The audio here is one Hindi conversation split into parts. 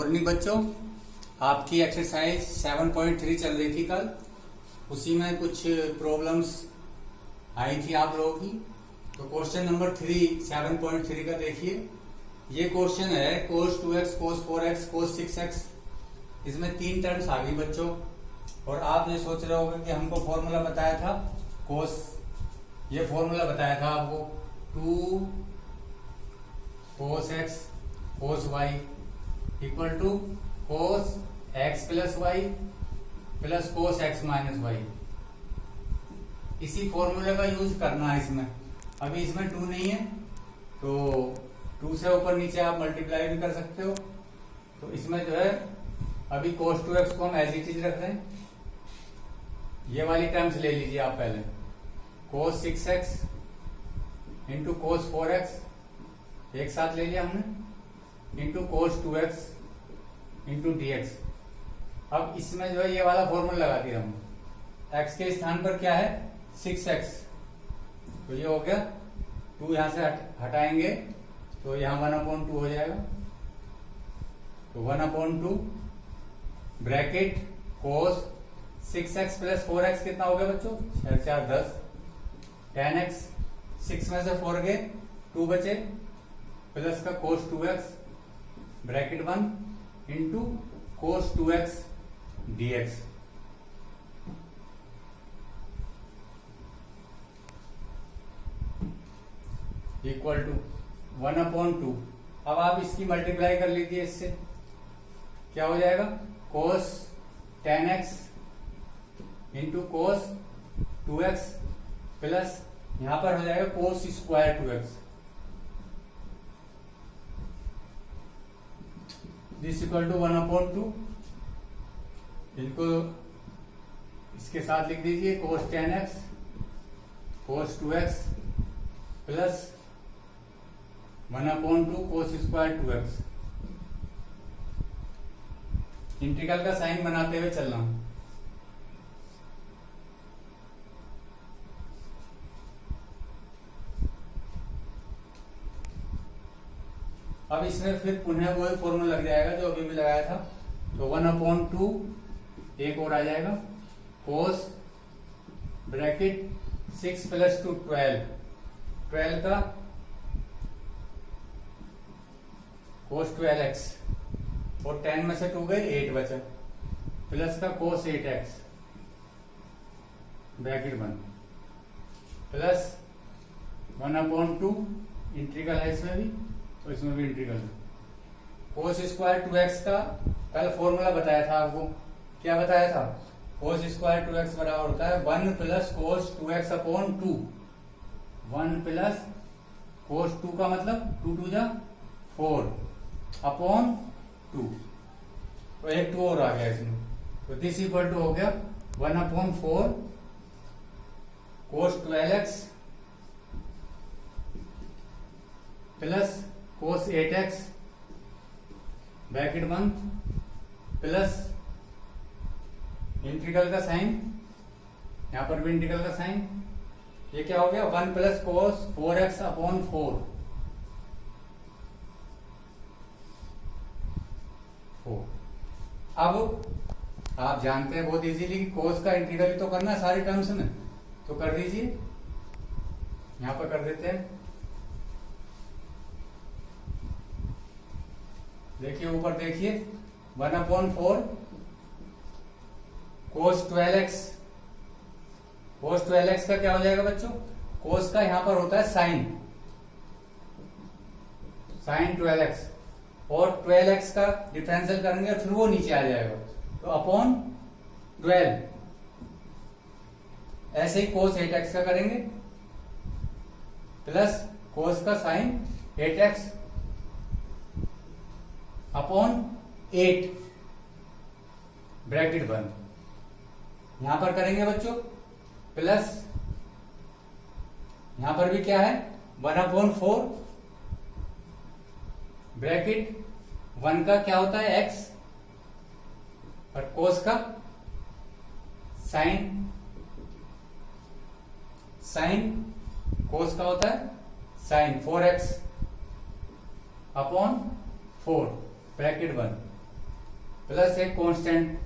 मॉर्निंग बच्चों, आपकी एक्सरसाइज 7.3 चल रही थी कल। उसी में कुछ प्रॉब्लम्स आई थी आप लोगों की। तो क्वेश्चन नंबर 7.3 का देखिए। ये क्वेश्चन है cos 2x, cos 4x, cos 6x। इसमें 3 टर्म्स आ गई बच्चों, और आप ये सोच रहे होगे कि हमको फॉर्मूला बताया था cos, ये फॉर्मूला बताया था आपको 2 cos x cos y equal to cos x plus Y plus cos x minus Y. इसी फॉर्मूले का यूज करना है इसमें। अभी इसमें 2 नहीं है, तो 2 से ऊपर नीचे आप मल्टीप्लाई भी कर सकते हो। तो इसमें जो है अभी cos 2x को हम एज इट इज रख रहे हैं। ये वाली टर्म्स ले लीजिए आप पहले, cos 6x into cos 4x एक साथ ले लिया हमने, into cos 2x into dx। अब इसमें जो है ये वाला फॉर्मूला लगा दिया हमने। x के स्थान पर क्या है 6x, तो ये हो गया 2 यहां से हटाएंगे तो यहां 1/2 हो जाएगा। तो 1/2 bracket cos 6x plus 4x कितना हो गया बच्चों, 6 4 10, 10x 6 में से 4 गए 2 बचे, प्लस का cos 2x bracket 1 into cos 2x dx। Equal to 1/2। अब आप इसकी मल्टीप्लाई कर लीजिए, इससे क्या हो जाएगा cos 10x into cos 2x plus यहां पर हो जाएगा cos square 2x। This equal to 1/2। इनको इसके साथ लिख दीजिए cos 10x cos 2x plus 1/2 cos square 2x। Integral का साइन बनाते हुए चलना। अब इसमें फिर पुनः वही फॉर्मूला लग जाएगा जो अभी भी लगाया था। तो 1/2 एक और आ जाएगा cos ब्रैकेट 6 प्लस 2 12 का cos 12x, और 10 में से 2 गए 8 बचा, प्लस का cos 8x bracket 1 plus 1/2 integral है इसमें भी, तो इसमें भी इंटीग्रल है। cos स्क्वायर 2x का कल फॉर्मूला बताया था आपको। क्या बताया था, cos स्क्वायर 2x बराबर होता है 1 plus cos 2x upon 2। 1 plus cos 2 का मतलब 2 2 जा 4 अपॉन 2, तो एक 2 और आ गया इसमें। तो दिस इक्वल टू हो गया 1/4 cos 12x plus cos 8x bracket 1 plus integral का साइन, यहां पर भी इंटीग्रल का साइन। ये क्या हो गया 1 प्लस cos 4x अपॉन 4। अब आप जानते हैं बहुत इजीली कि cos का इंटीग्रल ही तो करना है सारी टर्म्स में, तो कर दीजिए। यहां पर कर देते हैं, देखिए ऊपर देखिए 1/4 cos 12x। cos 12x का क्या हो जाएगा बच्चों, cos का यहां पर होता है sin 12x, और 12x का डिफरेंशियल करेंगे फिर वो नीचे आ जाएगा, तो अपॉन 12। ऐसे ही cos 8x का करेंगे प्लस cos का sin 8x अपॉन 8 ब्रैकेट 1। यहां पर करेंगे बच्चों प्लस, यहां पर भी क्या है 1/4 ब्रैकेट 1 का क्या होता है x, और cos का sin cos का होता है sin 4x upon 4 bracket 1। Plus एक कांस्टेंट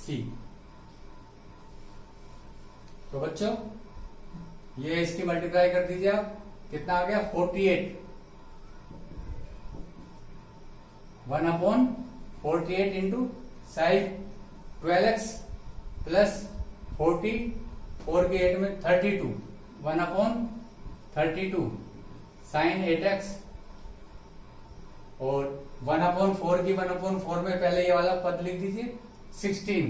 c। तो बच्चों ये इसकी मल्टीप्लाई कर दीजिए आप, कितना आ गया 48, 1/48 इंटू साइन 12x प्लस 40, 4 के 8 में 32, 1/32 साइन 8x, और 1/4 की 1/4 में पहले ये वाला पद लिख दीजिए 16,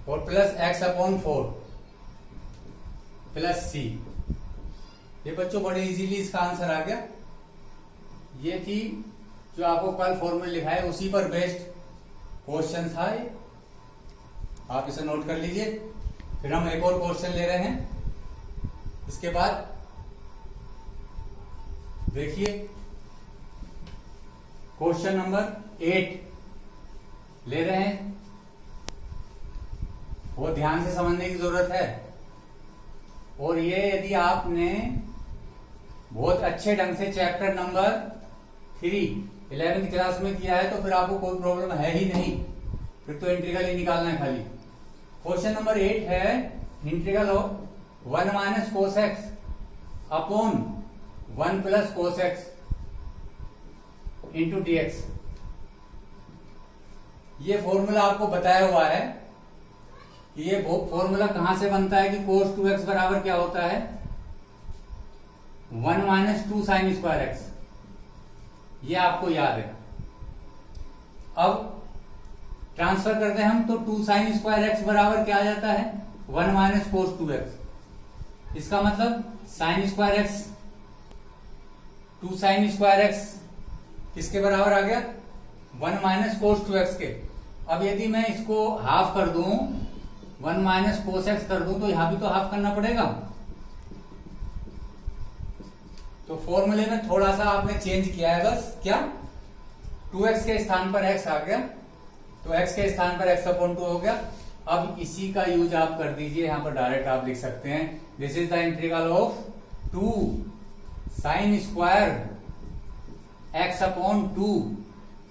और प्लस x/4 प्लस c। ये बच्चों बड़े इजीली इसका आंसर आ गया। ये थी जो आपको कल फॉर्मूला लिखा है उसी पर बेस्ड क्वेश्चन था ये, आप इसे नोट कर लीजिए। फिर हम एक और क्वेश्चन ले रहे हैं। इसके बाद देखिए क्वेश्चन नंबर 8 ले रहे हैं, वो ध्यान से समझने की जरूरत है। और ये यदि आपने बहुत अच्छे ढंग से चैप्टर नंबर 3 11वीं क्लास में किया है तो फिर आपको कोई प्रॉब्लम है ही नहीं, फिर तो इंटीग्रल ही निकालना है खाली। क्वेश्चन नंबर 8 है integral of 1 minus cos x upon 1 plus cos x into dx। ये फॉर्मूला आपको बताया हुआ है। ये फॉर्मूला कहां से बनता है कि cos 2x बराबर क्या होता है 1 माइनस 2 साइन स्क्वायर एक्स, ये आपको याद है। अब ट्रांसफर करते हैं हम तो 2 साइन स्क्वायर एक्स बराबर क्या आ जाता है 1 माइनस कोस 2x। इसका मतलब sine square x 2 sine square x किसके बराबर आ गया 1 माइनस कोस 2x के। अब यदि मैं इसको हाफ कर दूं 1 माइनस कोस एक्स कर दूं तो यहां भी तो हाफ करना पड़ेगा। तो फॉर्मूले में थोड़ा सा आपने चेंज किया है बस, क्या 2x के स्थान पर x आ गया, तो x के स्थान पर x/2 हो गया। अब इसी का यूज आप कर दीजिए, यहां पर डायरेक्ट आप लिख सकते हैं this is the integral of 2 sine square x/2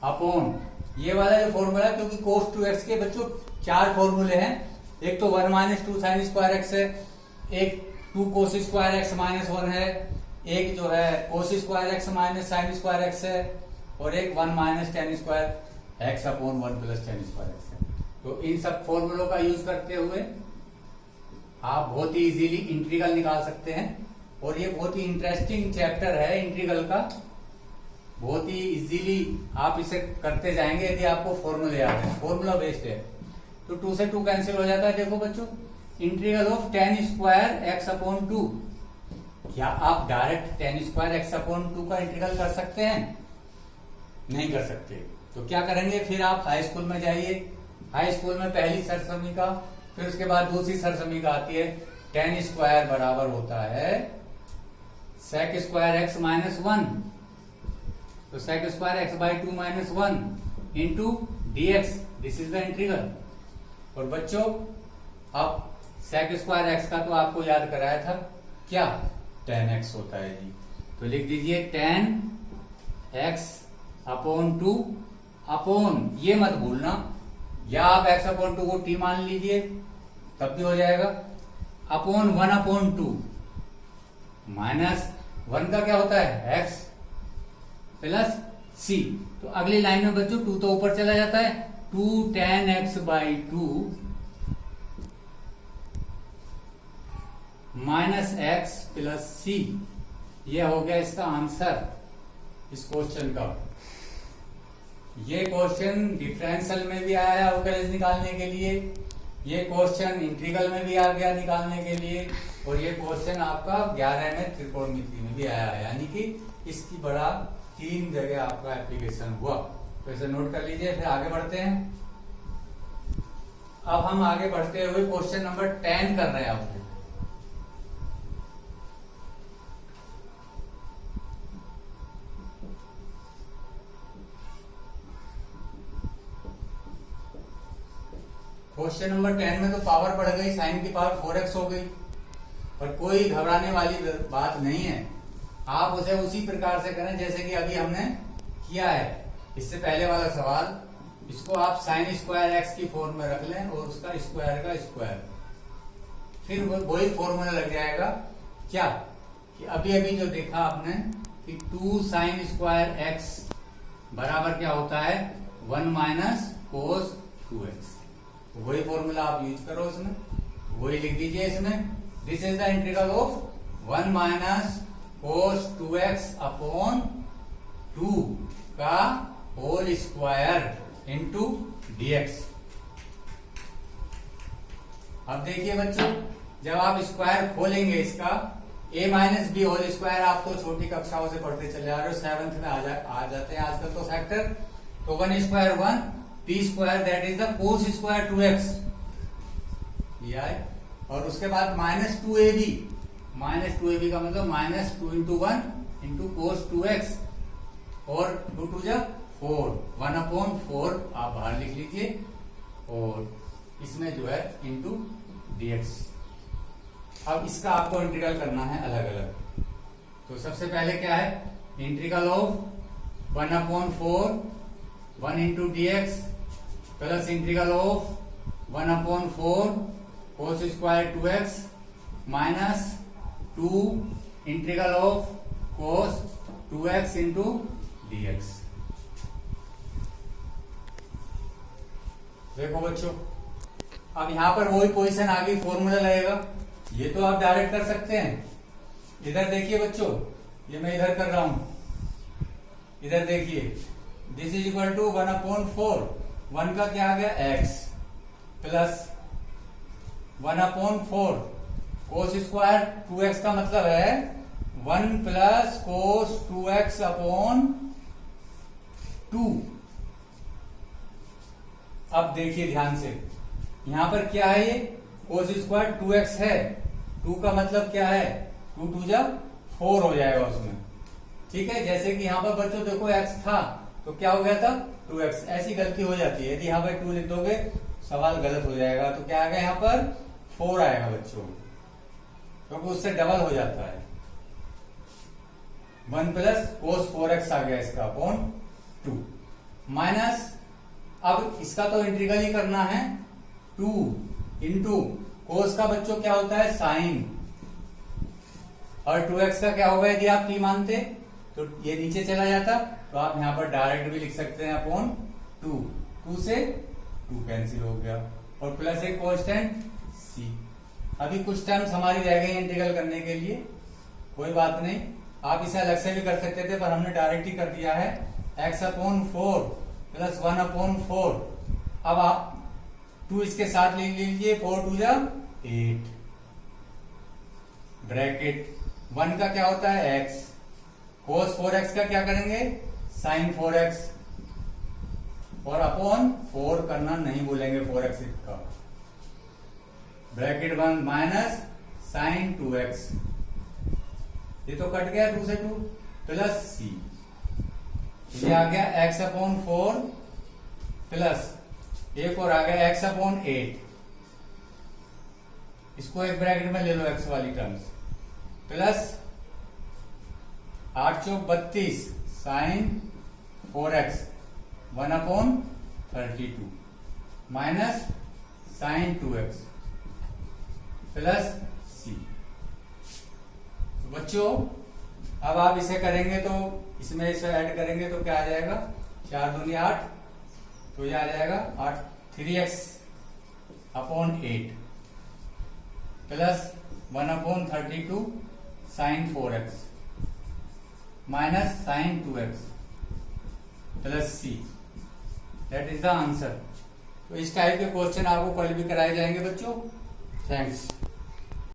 upon ये वाला जो फॉर्मूला, क्योंकि cos 2x के बच्चों 4 फॉर्मूले हैं। एक तो 1 माइनस 2 साइन स्क्वायर एक्स है, एक 2 कोस स्क्वायर एक्स माइनस 1 है, एक जो है cos square x minus sine square x है, और एक 1 minus ten square x upon 1 plus ten square x है। तो इन सब फॉर्मूलों का यूज करते हुए आप बहुत ही इजीली इंटीग्रल निकाल सकते हैं। और ये बहुत ही इंटरेस्टिंग चैप्टर है इंटीग्रल का, बहुत ही इजीली आप इसे करते जाएंगे यदि आपको फॉर्मूले याद है, फॉर्मूला बेस्ड है। तो 2 से 2 कैंसिल हो जाता है। देखो बच्चों integral of tan square x/2, क्या आप डायरेक्ट tan स्क्वायर x/2 का इंटीग्रल कर सकते हैं? नहीं कर सकते। तो क्या करेंगे, फिर आप हाई स्कूल में जाइए। हाई स्कूल में पहली सरसमीका, फिर उसके बाद दूसरी सरसमीका आती है। tan स्क्वायर बराबर होता है sec स्क्वायर x माइनस 1, तो sec square x/2 minus 1 into dx, this is the integral. और बच्चों अब sec स्क्वायर x का तो आपको याद कराया था, क्या tan x होता है जी। तो लिख दीजिए tan x/2 अपॉन, ये मत भूलना, या आप x/2 को t मान लीजिए तब भी हो जाएगा, अपॉन 1/2 माइनस 1 का क्या होता है x प्लस c। तो अगली लाइन में बच्चों 2 तो ऊपर चला जाता है, 2 tan x/2 minus x plus c। यह हो गया इसका आंसर इस क्वेश्चन का। ये क्वेश्चन डिफरेंशियल में भी आया है अवकलज निकालने के लिए, ये क्वेश्चन इंटीग्रल में भी आ गया निकालने के लिए, और ये क्वेश्चन आपका 11 में त्रिकोणमिति में भी आया है, यानी कि इसकी बड़ा 3 जगह आपका एप्लीकेशन हुआ। तो इसे नोट कर लीजिए। फिर आगे बढ़ते हैं। अब हम आगे बढ़ते हुए क्वेश्चन नंबर 10 कर रहे हैं आपको। क्वेश्चन नंबर 10 में तो पावर बढ़ गई, साइन की पावर 4x हो गई, पर कोई घबराने वाली बात नहीं है। आप उसे उसी प्रकार से करें जैसे कि अभी हमने किया है इससे पहले वाला सवाल। इसको आप साइन स्क्वायर एक्स की फॉर्म में रख लें और उसका स्क्वायर का स्क्वायर, फिर वही फॉर्मूला लग जाएगा क्या कि अभी अभी जो देखा आपने कि 2 साइन स्क्वायर एक्स बराबर क्या होता है 1 माइनस कोस 2x। वही फॉर्मूला आप यूज करो उसमें, वही लिख दीजिए इसमें। This is the integral of 1 minus cos 2x upon 2 का होल स्क्वायर इंटू dx। अब देखिए बच्चों, जब आप स्क्वायर खोलेंगे इसका a minus B whole square, आप तो छोटी कक्षाओं से पढ़ते चले आ रहे हो, 7th में आ जाते हैं आजकल तो फैक्टर। तो 1 square 1, p square that is the cos square 2x लिया है। और उसके बाद माइनस 2ab, माइनस 2ab का मतलब minus 2 into 1 into cos 2x और 2 टू जा 4, 1 अपॉन 4 आप बाहर लिख लीजिए और इसमें जो है इंटू dx। अब इसका आपको इंटीग्रल करना है अलग अलग। तो सबसे पहले क्या है integral of 1 upon 4 1 into dx plus integral of 1 upon 4 cos square 2x minus 2 integral of cos 2x into dx। देखो बच्चों, अब यहां पर वही पोजीशन आ गई, फॉर्मूला लगेगा। ये तो आप डायरेक्ट कर सकते हैं। इधर देखिए बच्चों, ये मैं इधर कर रहा हूं, इधर देखिए this is equal to 1 upon 4, 1 का क्या आ गया x plus 1 upon 4 cos square 2x का मतलब है 1 प्लस कोस 2x अपॉन 2। अब देखिए ध्यान से, यहां पर क्या है ये कोस स्क्वायर 2x है, 2 का मतलब क्या है 2 टू जा 4 हो जाएगा उसमें। ठीक है, जैसे कि यहां पर बच्चों देखो x था तो क्या हो गया था 2x। ऐसी गलती हो जाती है, यदि यहां पर 2 लिख दोगे सवाल गलत हो जाएगा। तो क्या आ गया यहां पर 4 आएगा बच्चों, क्योंकि उससे डबल हो जाता है। 1 प्लस कोस 4x आ गया इसका अपॉन 2 माइनस, अब इसका तो इंटीग्रल ही करना है 2 इंटू कोस का बच्चों क्या होता है साइन, और 2x का क्या होगा यदि आप p मानते तो ये नीचे चला जाता, तो आप यहां पर डायरेक्ट भी लिख सकते हैं अपॉन 2, 2 से 2 कैंसिल हो गया और प्लस एक कांस्टेंट c। अभी कुछ टर्म्स हमारी रह गई इंटीग्रल करने के लिए, कोई बात नहीं, आप इसे अलग से भी कर सकते थे पर हमने डायरेक्ट ही कर दिया है। x अपॉन 4 प्लस 1 अपॉन 4, अब आप 2 इसके साथ ले लीजिए, 4 टू जा 8 ब्रैकेट 1 का क्या होता है x, कोस 4x का क्या करेंगे साइन 4x, और अपॉन 4 करना नहीं भूलेंगे 4x का, ब्रैकेट 1 माइनस साइन 2x, ये तो कट गया 2 से 2 प्लस c, ये आ गया x अपॉन 4 प्लस एक और आ गया x अपॉन 8, इसको एक ब्रैकेट में ले लो x वाली टर्म्स, प्लस 8 चौक 32 sine 4x 1 upon 32 minus sine 2x plus c। तो बच्चों अब आप इसे करेंगे तो इसमें इसे ऐड करेंगे तो क्या आ जाएगा 4 दूनी 8, तो ये आ जाएगा 8 3x upon 8 plus 1 upon 32 sine 4x minus sine 2x plus c, that is the answer. तो इस टाइप के क्वेश्चन आपको कल भी कराए जाएंगे बच्चों। थैंक्स।